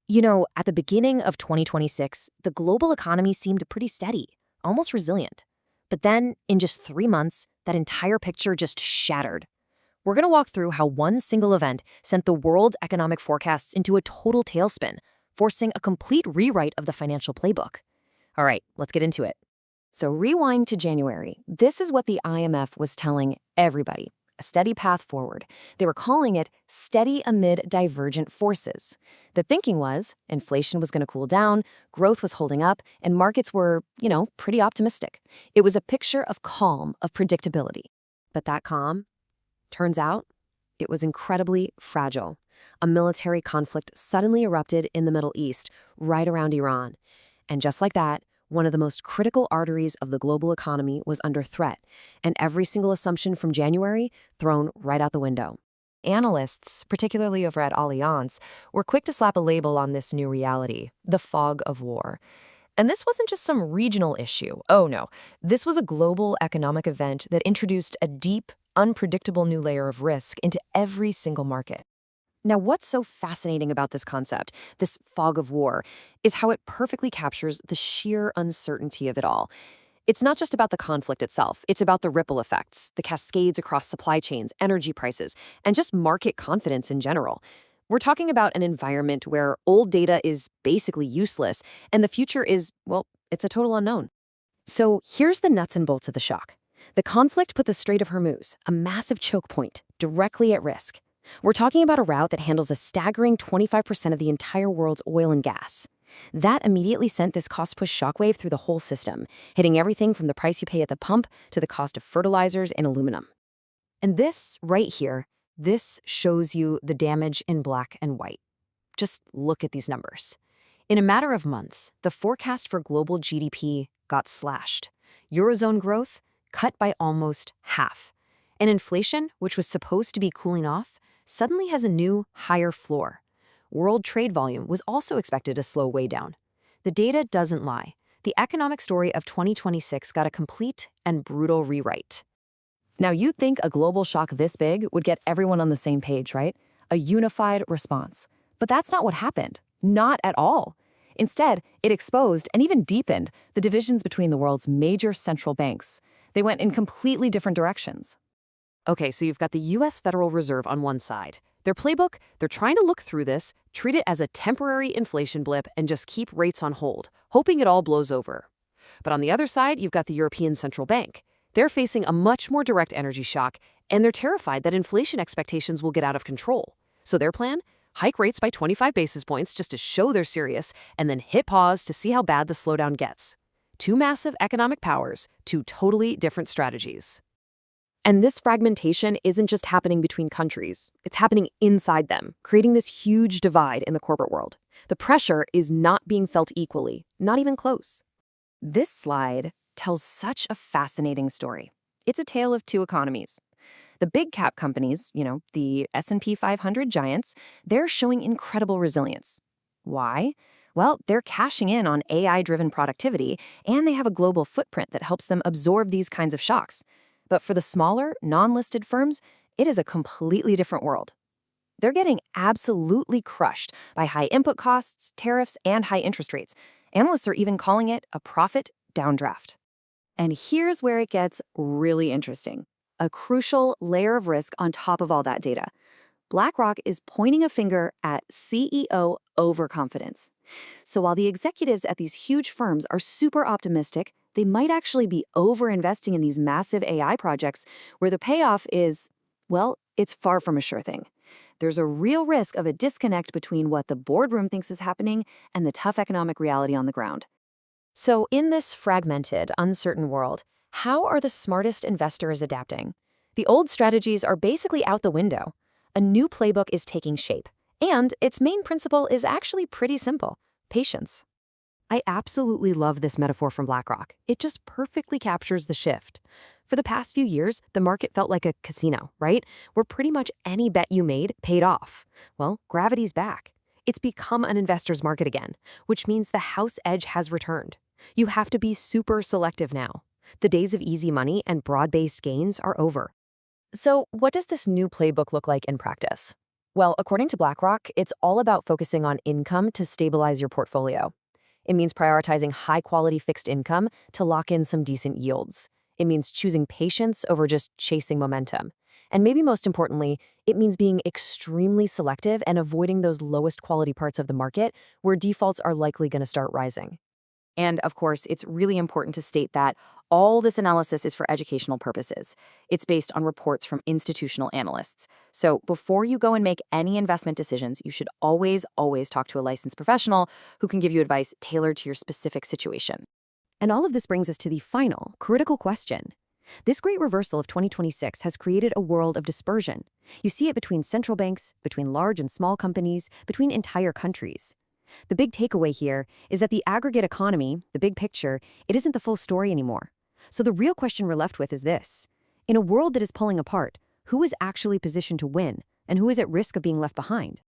At the beginning of 2026, the global economy seemed pretty steady, almost resilient. But then, in just 3 months, that entire picture just shattered. We're going to walk through how one single event sent the world's economic forecasts into a total tailspin, forcing a complete rewrite of the financial playbook. All right, let's get into it. So rewind to January. This is what the IMF was telling everybody. A steady path forward. They were calling it steady amid divergent forces. The thinking was inflation was going to cool down, growth was holding up, and markets were, pretty optimistic. It was a picture of calm, of predictability. But that calm, turns out, it was incredibly fragile. A military conflict suddenly erupted in the Middle East, right around Iran. And just like that, one of the most critical arteries of the global economy was under threat, and every single assumption from January thrown right out the window. Analysts, particularly over at Allianz, were quick to slap a label on this new reality, the fog of war. And this wasn't just some regional issue. Oh no, this was a global economic event that introduced a deep, unpredictable new layer of risk into every single market. Now, what's so fascinating about this concept, this fog of war, is how it perfectly captures the sheer uncertainty of it all. It's not just about the conflict itself, it's about the ripple effects, the cascades across supply chains, energy prices, and just market confidence in general. We're talking about an environment where old data is basically useless, and the future is, well, it's a total unknown. So here's the nuts and bolts of the shock. The conflict put the Strait of Hormuz, a massive choke point, directly at risk. We're talking about a route that handles a staggering 25% of the entire world's oil and gas. That immediately sent this cost-push shockwave through the whole system, hitting everything from the price you pay at the pump to the cost of fertilizers and aluminum. And this, right here, this shows you the damage in black and white. Just look at these numbers. In a matter of months, the forecast for global GDP got slashed. Eurozone growth cut by almost half. And inflation, which was supposed to be cooling off, suddenly has a new, higher floor. World trade volume was also expected to slow way down. The data doesn't lie. The economic story of 2026 got a complete and brutal rewrite. Now, you'd think a global shock this big would get everyone on the same page, right? A unified response. But that's not what happened. Not at all. Instead, it exposed and even deepened the divisions between the world's major central banks. They went in completely different directions. Okay, so you've got the U.S. Federal Reserve on one side. Their playbook, they're trying to look through this, treat it as a temporary inflation blip, and just keep rates on hold, hoping it all blows over. But on the other side, you've got the European Central Bank. They're facing a much more direct energy shock, and they're terrified that inflation expectations will get out of control. So their plan? Hike rates by 25 basis points just to show they're serious, and then hit pause to see how bad the slowdown gets. Two massive economic powers, two totally different strategies. And this fragmentation isn't just happening between countries. It's happening inside them, creating this huge divide in the corporate world. The pressure is not being felt equally, not even close. This slide tells such a fascinating story. It's a tale of two economies. The big cap companies, the S&P 500 giants, they're showing incredible resilience. Why? Well, they're cashing in on AI-driven productivity, and they have a global footprint that helps them absorb these kinds of shocks. But for the smaller, non-listed firms, it is a completely different world. They're getting absolutely crushed by high input costs, tariffs, and high interest rates. Analysts are even calling it a profit downdraft. And here's where it gets really interesting. A crucial layer of risk on top of all that data. BlackRock is pointing a finger at CEO overconfidence. So while the executives at these huge firms are super optimistic, they might actually be over-investing in these massive AI projects where the payoff is, well, it's far from a sure thing. There's a real risk of a disconnect between what the boardroom thinks is happening and the tough economic reality on the ground. So in this fragmented, uncertain world, how are the smartest investors adapting? The old strategies are basically out the window. A new playbook is taking shape, and its main principle is actually pretty simple: patience. I absolutely love this metaphor from BlackRock. It just perfectly captures the shift. For the past few years, the market felt like a casino, right? Where pretty much any bet you made paid off. Well, gravity's back. It's become an investor's market again, which means the house edge has returned. You have to be super selective now. The days of easy money and broad-based gains are over. So what does this new playbook look like in practice? Well, according to BlackRock, it's all about focusing on income to stabilize your portfolio. It means prioritizing high-quality fixed income to lock in some decent yields. It means choosing patience over just chasing momentum. And maybe most importantly, it means being extremely selective and avoiding those lowest quality parts of the market where defaults are likely going to start rising. And of course, it's really important to state that all this analysis is for educational purposes. It's based on reports from institutional analysts. So before you go and make any investment decisions, you should always talk to a licensed professional who can give you advice tailored to your specific situation. And all of this brings us to the final, critical question. This great reversal of 2026 has created a world of dispersion. You see it between central banks, between large and small companies, between entire countries. The big takeaway here is that the aggregate economy, the big picture, it isn't the full story anymore. So the real question we're left with is this. In a world that is pulling apart, who is actually positioned to win, and who is at risk of being left behind?